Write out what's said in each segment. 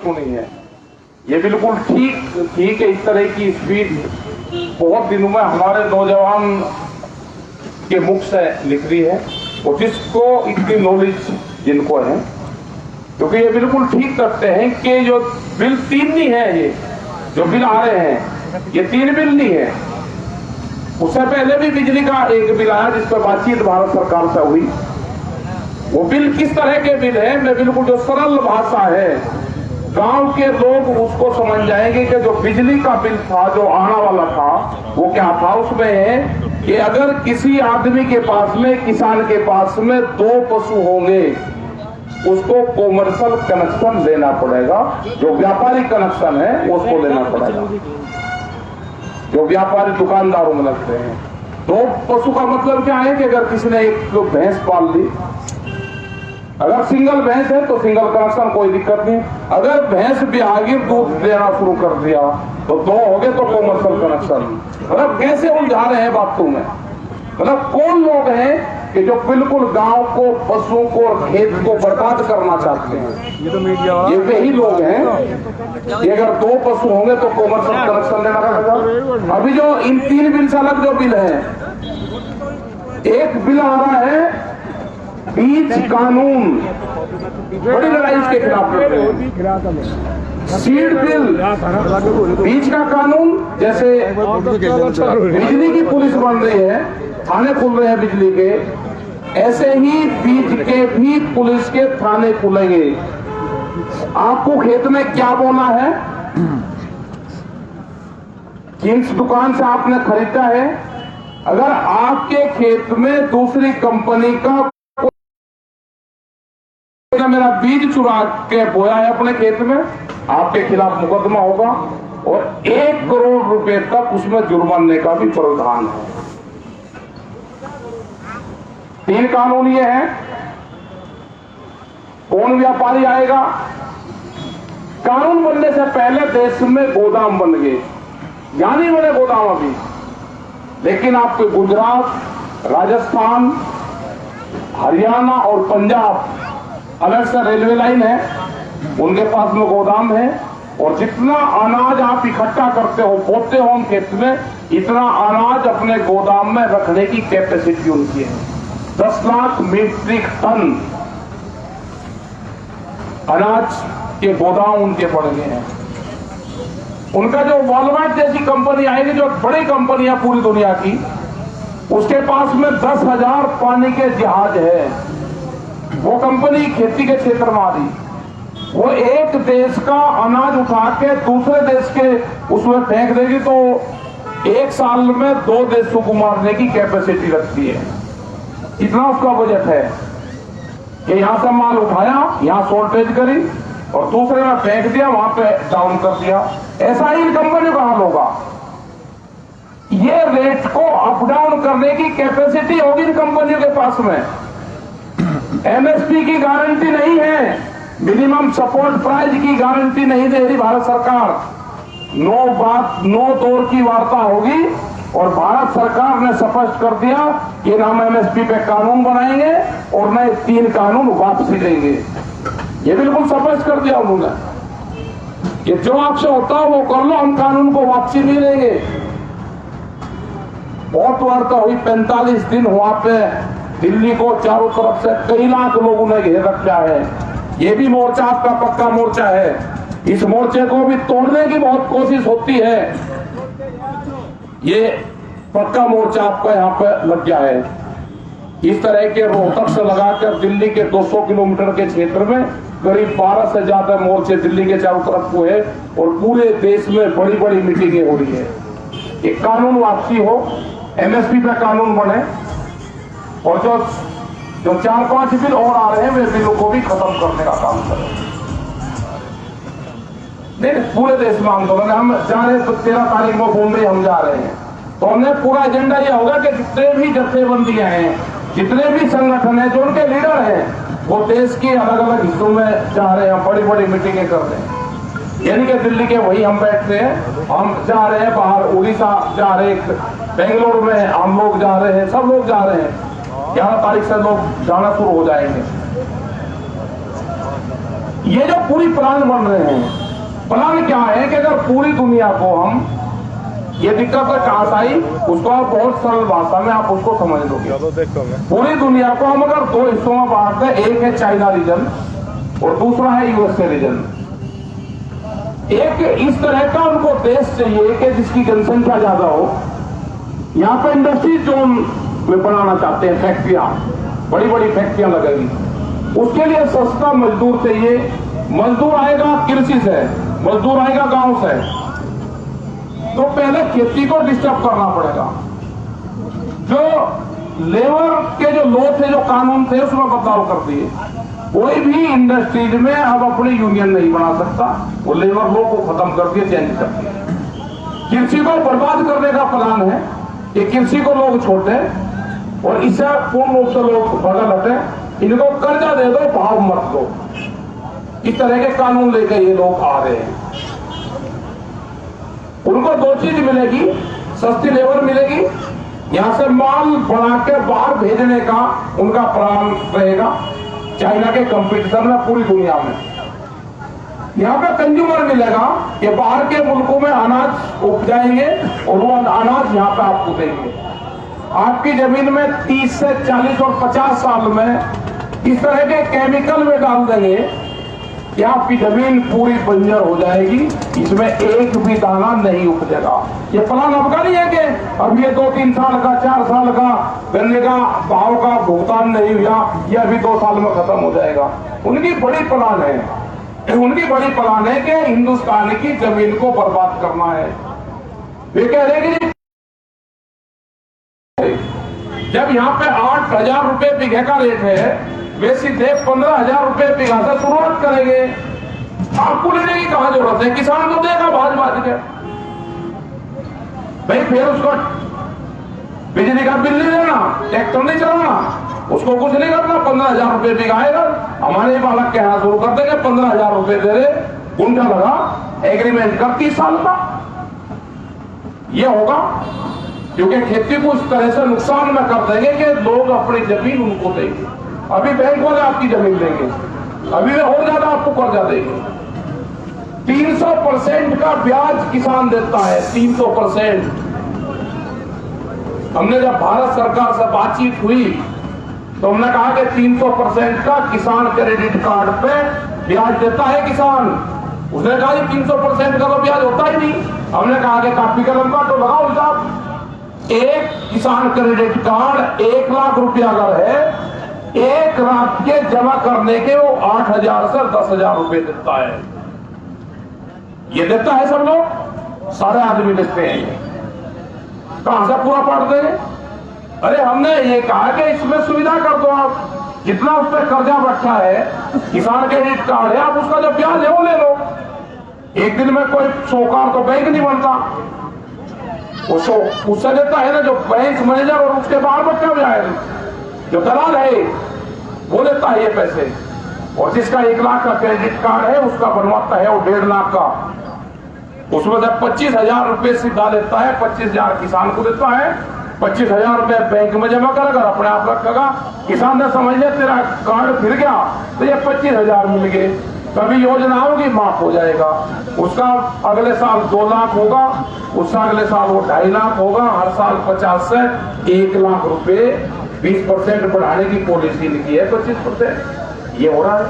सुनी है। ये बिल्कुल ठीक है। इस तरह की स्पीच बहुत दिनों में हमारे नौजवान के मुख से निकली है, और जिसको इतनी नॉलेज जिनको है, क्योंकि ये बिल्कुल ठीक करते हैं कि जो बिल 3 नहीं है, ये जो बिल आ रहे हैं ये 3 बिल नहीं है। उससे पहले भी बिजली का एक बिल आया जिस पर बातचीत भारत सरकार से हुई। वो बिल किस तरह के बिल है, मैं बिल्कुल जो सरल भाषा है, गांव के लोग उसको समझ जाएंगे कि जो बिजली का बिल था जो आने वाला था वो क्या था। उसमें है कि अगर किसी आदमी के पास में, किसान के पास में 2 पशु होंगे, उसको कॉमर्शियल कनेक्शन लेना पड़ेगा। जो व्यापारी कनेक्शन है उसको लेना पड़ेगा, जो व्यापारी दुकानदारों में लगते हैं। 2 पशु का मतलब क्या है कि अगर किसी ने एक भैंस पाल ली, अगर सिंगल भैंस है तो सिंगल कनेक्शन, कोई दिक्कत नहीं। अगर भैंस ब्यागी दूध देना शुरू कर दिया तो 2 हो गए तो कॉमर्शियल कनेक्शन। मतलब कैसे उलझा रहे हैं बातों में। मतलब कौन लोग हैं कि जो बिल्कुल गांव को, पशुओं को और खेत को बर्बाद करना चाहते हैं। ये तो मीडिया, ये वही लोग हैं कि अगर 2 पशु होंगे तो कॉमर्शियल कनेक्शन लेना पड़ेगा। अभी जो इन 3 बिल से अलग जो बिल है, एक बिल आ रहा है बीज कानून, बड़ी लड़ाई इसके खिलाफ लड़ रहे हैं। सीड बिल, बीज का कानून, जैसे बिजली की पुलिस बन रही है, थाने खुल रहे हैं बिजली के, ऐसे ही बीज के भी पुलिस के थाने खुलेंगे। आपको खेत में क्या बोना है, किस दुकान से आपने खरीदा है, अगर आपके खेत में दूसरी कंपनी का मेरा बीज चुरा के बोया है अपने खेत में, आपके खिलाफ मुकदमा होगा और 1 करोड़ रुपए तक उसमें जुर्माने का भी प्रावधान है। 3 कानून ये है। कौन व्यापारी आएगा, कानून बनने से पहले देश में गोदाम बन गए, यानी बने गोदाम अभी, लेकिन आपके गुजरात, राजस्थान, हरियाणा और पंजाब अलग से रेलवे लाइन है, उनके पास में गोदाम है, और जितना अनाज आप इकट्ठा करते हो, बोते हो हम खेत में, इतना अनाज अपने गोदाम में रखने की कैपेसिटी उनकी है। 10 लाख मीट्रिक टन अनाज के गोदाम उनके पड़ गए हैं। उनका जो वॉलमार्ट जैसी कंपनी आएगी, जो बड़ी कंपनियां पूरी दुनिया की, उसके पास में 10,000 पानी के जहाज है। वो कंपनी खेती के क्षेत्र में आ रही, वो एक देश का अनाज उठा के दूसरे देश के उसमें फेंक देगी तो 1 साल में 2 देशों को मारने की कैपेसिटी रखती है। इतना उसका बजट है कि यहां से माल उठाया, यहां शॉर्टेज करी और दूसरे में फेंक दिया, वहां पे डाउन कर दिया। ऐसा ही इन कंपनियों का हाल होगा। ये रेट को अप डाउन करने की कैपेसिटी होगी इन कंपनियों के पास में। एमएसपी की गारंटी नहीं है, मिनिमम सपोर्ट प्राइस की गारंटी नहीं दे रही भारत सरकार। 9 दौर की वार्ता होगी और भारत सरकार ने स्पष्ट कर दिया कि हम एमएसपी पे कानून बनाएंगे और नए 3 कानून वापसी देंगे। ये बिल्कुल स्पष्ट कर दिया उन्होंने कि जो आपसे होता है वो कर लो, हम कानून को वापसी नहीं लेंगे। बहुत वार्ता हुई, 45 दिन वहां पे दिल्ली को चारों तरफ से कई लाख लोगों ने घेर रखा है। ये भी मोर्चा आपका पक्का मोर्चा है। इस मोर्चे को भी तोड़ने की बहुत कोशिश होती है। ये पक्का मोर्चा आपका यहाँ पे लग गया है। इस तरह के रोहतक से लगाकर दिल्ली के 200 किलोमीटर के क्षेत्र में करीब 12 से ज्यादा मोर्चे दिल्ली के चारों तरफ हुए और पूरे देश में बड़ी बड़ी मीटिंगें हो रही है। एक कानून वापसी हो, एमएसपी पे कानून बने और जो 4-5 बिल और आ रहे हैं वे बिलों को भी खत्म करने का काम करें। नहीं, पूरे देश में आंदोलन, हम जा रहे हैं तो 13 तारीख में बॉम्बे हम जा रहे हैं, तो हमने पूरा एजेंडा यह होगा कि जितने भी जत्थेबंदियां हैं, जितने भी संगठन हैं, जो उनके लीडर हैं, वो देश के अलग अलग हिस्सों में जा रहे हैं, बड़ी बड़ी मीटिंगें कर रहे हैं। यानी कि दिल्ली के वही हम बैठते हैं, हम जा रहे हैं बाहर, उड़ीसा जा रहे हैं, बेंगलुरु में हम लोग जा रहे हैं, सब लोग जा रहे हैं। 11 तारीख से लोग जाना शुरू हो जाएंगे। ये जो पूरी प्लान बन रहे हैं। प्लान क्या है कि अगर पूरी दुनिया को हम, ये दिक्कत कहां से आई उसको आप बहुत सरल भाषा में आप उसको समझ लोगे। पूरी दुनिया को हम अगर दो हिस्सों में बांटते हैं, एक है चाइना रीजन और दूसरा है यूएसए रीजन। एक इस तरह का उनको देश चाहिए कि जिसकी जनसंख्या ज्यादा हो, यहाँ पे इंडस्ट्री जोन में बनाना चाहते हैं, फैक्ट्रियां, बड़ी बड़ी फैक्ट्रियां लगेगी। उसके लिए सस्ता मजदूर चाहिए। मजदूर आएगा कृषि से, मजदूर आएगा गांव से, तो पहले खेती को डिस्टर्ब करना पड़ेगा। जो लेबर के जो लॉ थे, जो कानून थे, उसमें बदलाव कर दिए। कोई भी इंडस्ट्रीज में अब अपनी यूनियन नहीं बना सकता, वो लेबर लॉ को खत्म कर दिए, चेंज कर दिए। कृषि को बर्बाद करने का प्लान है कि कृषि को लोग छोड़े और इससे पूर्ण रूप से लोग बदल हटे, इनको कर्जा दे दो, भाव मत दो। इस तरह के कानून लेकर ये लोग आ रहे हैं। उनको दो चीज मिलेगी, सस्ती लेबर मिलेगी, यहां से माल बना के बाहर भेजने का उनका प्लान रहेगा चाइना के कंपटीशन में पूरी दुनिया में। यहाँ पे कंज्यूमर मिलेगा कि बाहर के मुल्कों में अनाज उपजाएंगे और वो अनाज यहाँ पे आपको देंगे। आपकी जमीन में 30 से 40 और 50 साल में इस तरह के केमिकल में डाल देंगे कि आपकी जमीन पूरी बंजर हो जाएगी, इसमें एक भी दाना नहीं उपजेगा। ये प्लान अब का नहीं है कि अब ये 2-3 साल का, 4 साल का गन्ने का भाव का भुगतान नहीं हुआ, ये अभी 2 साल में खत्म हो जाएगा। उनकी बड़ी प्लान है, उनकी बड़ी प्लान है कि हिंदुस्तान की जमीन को बर्बाद करना है। वे कह रहे हैं कि जब यहाँ पे 8,000 रुपए बीघे का रेट है, वे सीधे 15,000 रुपए बीघा से शुरुआत करेंगे। आपको लेने की कहां जरूरत है? किसान को देगा भाज के भाई, फिर उसको बिजली का बिल नहीं देना, ट्रैक्टर नहीं चलाना, उसको कुछ नहीं करना। 15,000 रुपए बीघा आएगा, हमारे बालक के यहाँ शुरू कर देंगे, 15,000 रुपए दे दे, गुंडा लगा, एग्रीमेंट कर 30 साल का। ये होगा क्योंकि खेती को इस तरह से नुकसान में कर देंगे कि लोग अपनी जमीन उनको देंगे। अभी बैंक वाले आपकी जमीन देंगे, अभी वे और ज्यादा आपको कर्जा देंगे। 300% का ब्याज किसान देता है, 300%। हमने जब भारत सरकार से बातचीत हुई तो हमने कहा कि 300% का किसान क्रेडिट कार्ड पे ब्याज देता है किसान। उसने कहा 300% का तो ब्याज होता ही नहीं। हमने कहा कि कापी कलम का तो लगाओ हिसाब। एक किसान क्रेडिट कार्ड 1 लाख रुपया अगर है, 1 रात के जमा करने के वो 8,000 से 10,000 रुपए देता है। ये देता है सब लोग, सारे आदमी देते हैं। ये कहां से पूरा पढ़ देंगे? अरे हमने ये कहा कि इसमें सुविधा कर दो, आप जितना उस पर कर्जा बैठा है, किसान क्रेडिट कार्ड है, आप उसका जो ब्याज है वो ले लो। एक दिन में कोई साहूकार तो बैंक नहीं बनता, उससे देता है ना जो बैंक मैनेजर और उसके बाहर बैठा हुआ है, जो दलाल है, वो लेता है ये पैसे। और जिसका 1 लाख का क्रेडिट कार्ड है उसका बनवाता है वो 1.5 लाख का। उसमें जब 25,000 रुपए सीधा लेता है, 25,000 किसान को देता है, 25,000 रुपए बैंक में जमा करेगा, अपने आप रखेगा। किसान ने समझ लिया तेरा कार्ड फिर गया तो ये 25,000 मिल गए, कभी योजना होगी माफ हो जाएगा। उसका अगले साल 2 लाख होगा, उसका अगले साल वो 2.5 लाख होगा। हर साल 50 से 1 लाख रुपए 20% बढ़ाने की पॉलिसी लिखी है, 25% ये हो रहा है।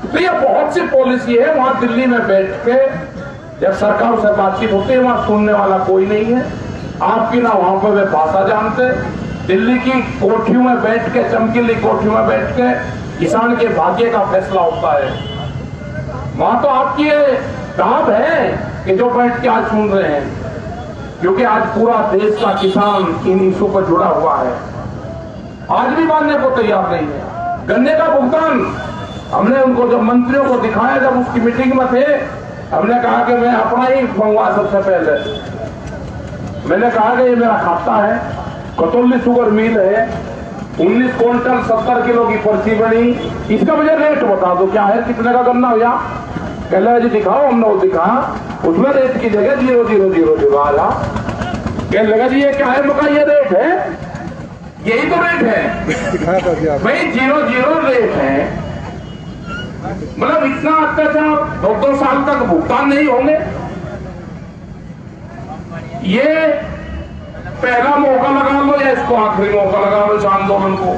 तो ये बहुत सी पॉलिसी है। वहां दिल्ली में बैठ के जब सरकार से बातचीत होती है, वहां सुनने वाला कोई नहीं है। आपकी ना वहां पर वे भाषा जानते। दिल्ली की कोठियों में बैठ के, चमकीली कोठियों में बैठ के किसान के भाग्य का फैसला होता है। वहां तो आपकी दाब है कि जो बैठ के आज सुन रहे हैं, क्योंकि आज पूरा देश का किसान इन इशू पर जुड़ा हुआ है। आज भी मानने को तैयार नहीं है। गन्ने का भुगतान हमने उनको जब मंत्रियों को दिखाया, जब उसकी मीटिंग में थे, हमने कहा कि मैं अपना ही मंगवा। सबसे पहले मैंने कहा कि ये मेरा खाता है, कतौली शुगर मिल है, 19 क्विंटल 70 किलो की पर्ची बनी, इसका मुझे रेट बता दो, क्या है, कितने का गन्ना हुआ? कह रहे जी दिखाओ। हमने वो दिखा, उसमें रेट की जगह 0,000 आया। कह लगा जी ये क्या है? मका ये रेट है, यही तो रेट है भाई, 0,0 रेट है। मतलब इतना अत्याचार 2-2 साल तक भुगतान नहीं होंगे। ये पहला मौका लगा लो या इसको आखिरी मौका लगा लो इस आंदोलन को।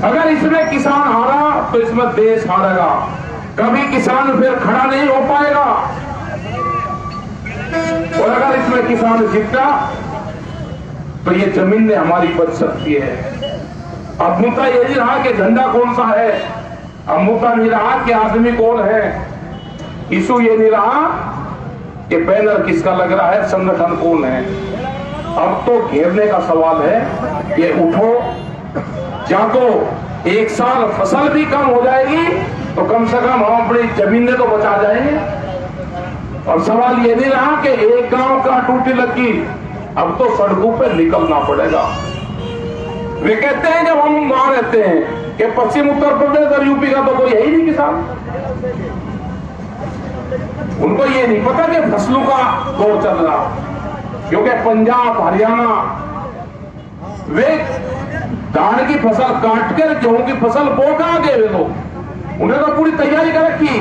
अगर इसमें किसान हारा तो इसमें देश हारेगा। कभी किसान फिर खड़ा नहीं हो पाएगा। और अगर इसमें किसान जीता तो ये जमीन हमारी बच सकती है। अब मुद्दा ये नहीं रहा कि झंडा कौन सा है, अब मुद्दा नहीं रहा कि आदमी कौन है, इशू ये नहीं रहा कि बैनर किसका लग रहा है, संगठन कौन है। अब तो घेरने का सवाल है। ये उठो, जागो। 1 साल फसल भी कम हो जाएगी तो कम से कम हम अपनी जमीनें तो बचा जाएंगे। और सवाल ये नहीं रहा कि एक गांव का टूटी लगी, अब तो सड़कों पे निकलना पड़ेगा। वे कहते हैं जब हम वहां रहते हैं कि पश्चिम उत्तर प्रदेश और यूपी का तो कोई है ही नहीं किसान। उनको ये नहीं पता कि फसलों का दौर चल रहा, क्योंकि पंजाब हरियाणा वे धान की फसल काट कर गेहूं की फसल बो कहां गए वे लोग। उन्हें तो पूरी तैयारी कर रखी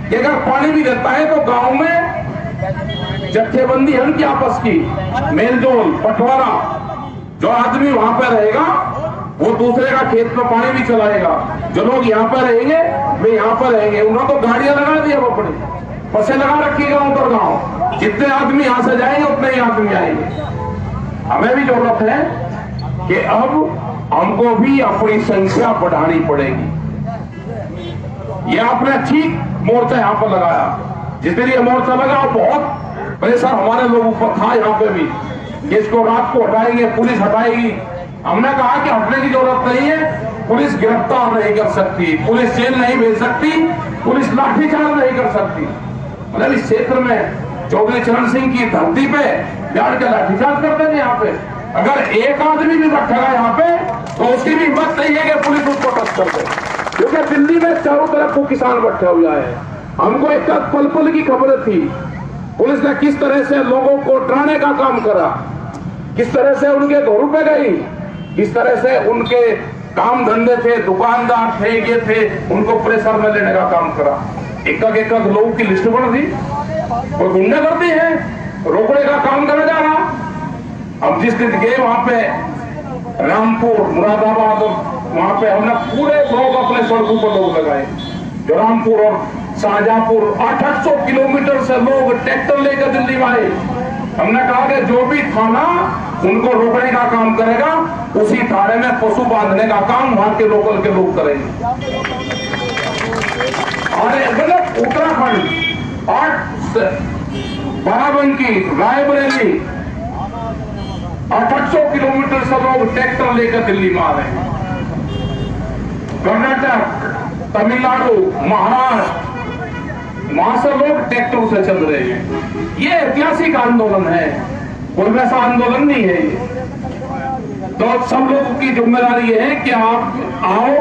कि अगर पानी भी रहता है तो गांव में जत्थेबंदी है उनकी आपस की, मेलजोल बंटवारा। जो आदमी वहां पर रहेगा वो दूसरे का खेत में पानी भी चलाएगा, जो लोग यहाँ पर रहेंगे वे यहाँ पर रहेंगे। उन्होंने तो गाड़ियां लगा दी, अब अपनी बसें लगा रखी गांव पर गांव, जितने आदमी यहां से जाएंगे उतने ही आदमी आएंगे। हमें भी जरूरत है कि अब हमको भी अपनी संख्या बढ़ानी पड़ेगी। ये आपने ठीक मोर्चा यहाँ पर लगाया, जिस दिन ये मोर्चा लगा बहुत प्रेशर हमारे लोगों पर था यहाँ पे भी, इसको रात को हटाएंगे, पुलिस हटाएगी। हमने कहा कि हटने की जरूरत नहीं है, पुलिस गिरफ्तार नहीं कर सकती, पुलिस जेल नहीं भेज सकती, पुलिस लाठीचार्ज नहीं कर सकती। मतलब इस क्षेत्र में चौधरी चरण सिंह की धरती पे बैठ के लाठीचार्ज करते हैं। यहाँ पे अगर एक आदमी भी बैठेगा यहाँ पे तो उसकी भी हिम्मत नहीं है कि पुलिस उसको टच कर दे, क्योंकि दिल्ली में चारों तरफ को किसान बैठे हुए हैं। हमको एक पल पल की खबर थी, पुलिस ने किस तरह से लोगों को डराने का काम करा, किस तरह से उनके घरों पे गई, किस तरह से उनके काम धंधे थे, दुकानदार थे, ये थे, उनको प्रेशर में लेने का काम करा। एक लोगों की लिस्ट बन थी, कोई गुंडागर्दी है, रोकने का काम करा जा रहा। अब जिस दिन गए वहां पे रामपुर मुरादाबाद, वहां पे हमने पूरे लोग अपने सड़कों पर लोग लगाए। जो रामपुर और शाहजहांपुर 800 किलोमीटर से लोग ट्रैक्टर लेकर दिल्ली में आए। हमने कहा कि जो भी थाना उनको रोकने का काम करेगा, उसी थाने में पशु बांधने का काम वहां के लोकल के लोग करेंगे। और मतलब उत्तराखंड 12 रायबरेली 800 किलोमीटर से लोग ट्रैक्टर लेकर दिल्ली में आ रहे हैं। कर्नाटक, तमिलनाडु, महाराष्ट्र, वहां से लोग ट्रैक्टर से चल रहे हैं। ये ऐतिहासिक आंदोलन है, कोई वैसा आंदोलन नहीं है ये। तो सब लोगों की जिम्मेदारी ये है कि आप आओ,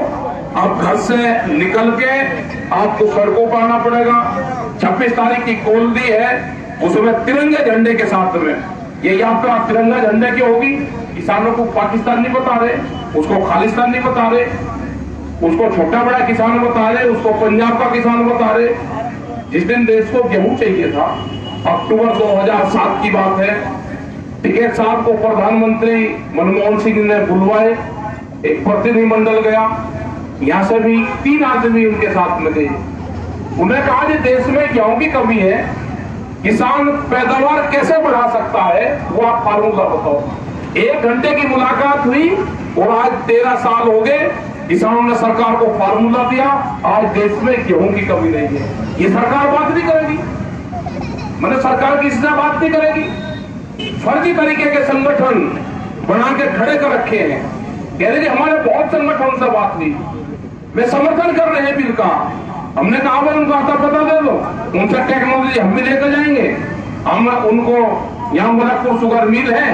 आप घर से निकल के आपको सड़कों पर आना पड़ेगा। 26 तारीख की कॉल दी है, उसमें तिरंगे झंडे के साथ में ये यात्रा तिरंगा झंडे की होगी। किसानों को पाकिस्तान नहीं बता रहे, उसको खालिस्तान नहीं बता रहे, उसको छोटा बड़ा किसान बता रहे, उसको पंजाब का किसान बता रहे। जिस दिन देश को गेहूं चाहिए था, अक्टूबर 2007 की बात है, टिकैत साहब को प्रधानमंत्री मनमोहन सिंह ने बुलवाए, एक प्रतिनिधिमंडल गया, यहां से भी 3 आदमी उनके साथ में गए। उन्हें कहा कि देश में गेहूं की कमी है, किसान पैदावार कैसे बढ़ा सकता है, वो आप फार्मूला बताओ। 1 घंटे की मुलाकात हुई और आज 13 साल हो गए, किसानों ने सरकार को फार्मूला दिया। आज देश में गेहूं की कमी नहीं है। ये सरकार बात नहीं करेगी, मतलब सरकार किसी से बात नहीं करेगी। फर्जी तरीके के संगठन बना के खड़े कर रखे हैं, कह रहे कि हमारे बहुत संगठन से बात हुई, वे समर्थन कर रहे हैं बिल का। हमने कहा उनको आता पता दे दो, उनसे टेक्नोलॉजी हम भी लेकर जाएंगे। हम उनको यहाँ गोरखपुर शुगर मिल है,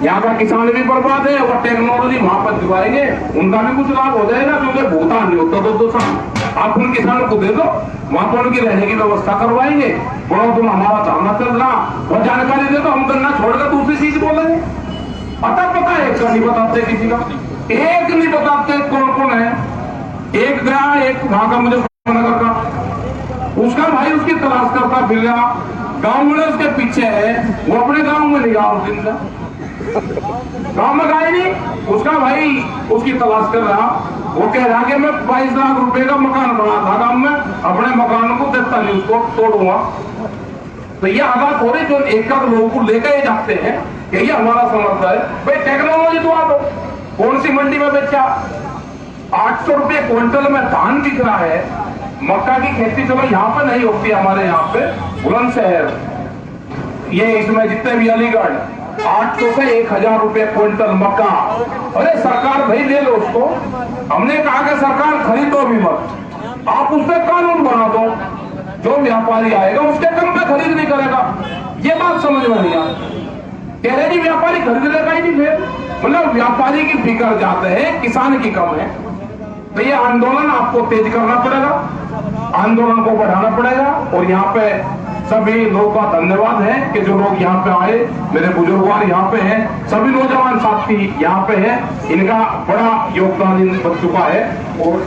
यहाँ का किसान भी बर्बाद है, और टेक्नोलॉजी वहां पर दिवाएंगे, उनका भी कुछ लाभ हो जाएगा, क्योंकि भूटान नहीं होता तो आप उन किसानों को दे दो, वहां पर उनकी रहने की व्यवस्था करवाएंगे। बोलो तुम हमारा धरना चल रहा, और जानकारी दे दो, हम गन्ना छोड़कर दूसरी चीज बोलेंगे। पता एक का नहीं बताते, किसी का एक नहीं बताते कौन कौन है। एक गया, एक वहां का मुझे नगर का उसका भाई उसकी तलाश करता फिर रहा, गांव में उसके पीछे है, वो अपने गांव में नहीं गया उस दिन से, गांव में गया नहीं, उसका भाई उसकी तलाश कर रहा, वो कह रहा कि मैं 22 लाख रुपए का मकान बना था गांव में, अपने मकान को देता नहीं, उसको तोड़ूंगा। तो ये आवाज हो रही जो एक लोगों को लेकर ही जाते हैं, यही हमारा समर्थन है। भाई टेक्नोलॉजी तो आ दो, कौन सी मंडी में बेचा, 800 रुपये क्विंटल में धान बिक रहा है, मक्का की खेती चलो यहाँ पे नहीं होती, हमारे यहाँ पे बुलंदशहर ये इसमें जितने भी अलीगढ़ 800 से 1000 रुपये क्विंटल मक्का। अरे सरकार भाई ले लो उसको, हमने कहा कि सरकार खरीदो भी मत, आप उस पर कानून बना दो, जो व्यापारी आएगा उसके कम पे खरीद नहीं करेगा। ये बात समझ में नहीं आती, कह रहे जी व्यापारी खरीद लेगा ही नहीं, फिर मतलब व्यापारी की बिगड़ जाते हैं, किसान की कम है। तो ये आंदोलन आपको तेज करना पड़ेगा, आंदोलन को बढ़ाना पड़ेगा। और यहाँ पे सभी लोगों का धन्यवाद है कि जो लोग यहाँ पे आए, मेरे बुजुर्गवार यहाँ पे हैं, सभी नौजवान साथी यहाँ पे हैं, इनका बड़ा योगदान इन बच्चों का है। और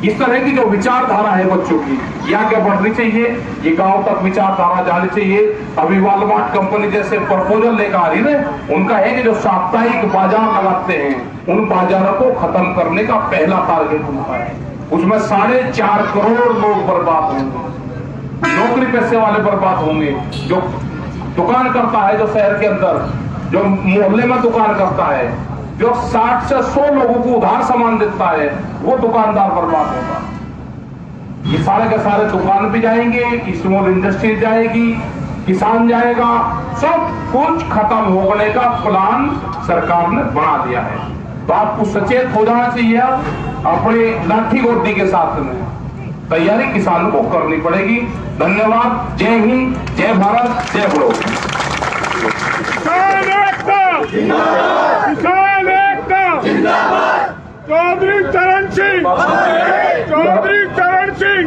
इस तरह की जो विचारधारा है बच्चों की, ये आगे बढ़नी चाहिए, ये गांव तक विचारधारा जानी चाहिए। अभी वालमार्ट कंपनी जैसे प्रपोजल लेकर आ रही है, उनका है कि जो साप्ताहिक बाजार लगाते हैं, उन बाजारों को खत्म करने का पहला टारगेट उनका है। उसमें 4.5 करोड़ लोग बर्बाद होंगे, नौकरी पैसे वाले बर्बाद होंगे। जो दुकान करता है, जो शहर के अंदर जो मोहल्ले में दुकान करता है, जो 60 से 100 लोगों को उधार सामान देता है, वो दुकानदार बर्बाद होगा। ये सारे के सारे दुकान भी जाएंगे, स्मॉल इंडस्ट्री जाएगी, किसान जाएगा, सब कुछ खत्म होने का प्लान सरकार ने बना दिया है। तो आपको सचेत हो जाना चाहिए, अपनी लाठी गोदी के साथ में तैयारी किसानों को करनी पड़ेगी। धन्यवाद। जय हिंद, जय भारत, जय बोलो। किसान एकता चौधरी चरण सिंह, चौधरी चरण सिंह।